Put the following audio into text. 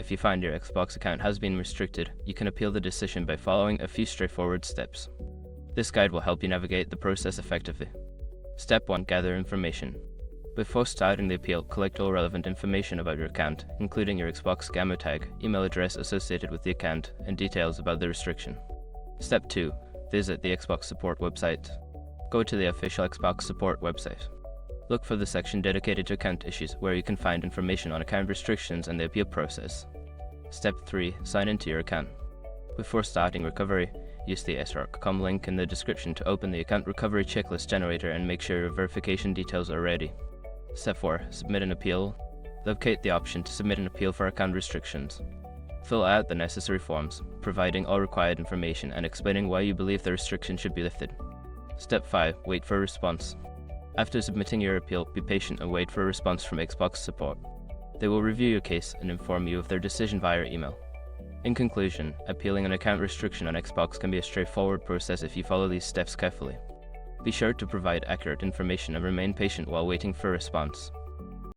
if you find your Xbox account has been restricted, you can appeal the decision by following a few straightforward steps. This guide will help you navigate the process effectively. Step 1. Gather information. Before starting the appeal, collect all relevant information about your account, including your Xbox gamer tag, email address associated with the account, and details about the restriction. Step 2. Visit the Xbox support website. Go to the official Xbox support website. Look for the section dedicated to account issues, where you can find information on account restrictions and the appeal process. Step 3. Sign into your account. Before starting recovery, use the srock.com link in the description to open the account recovery checklist generator and make sure your verification details are ready. Step 4. Submit an appeal. Locate the option to submit an appeal for account restrictions. Fill out the necessary forms, providing all required information and explaining why you believe the restriction should be lifted. Step 5. Wait for a response. After submitting your appeal, be patient and wait for a response from Xbox support. They will review your case and inform you of their decision via email. In conclusion, appealing an account restriction on Xbox can be a straightforward process if you follow these steps carefully. Be sure to provide accurate information and remain patient while waiting for a response.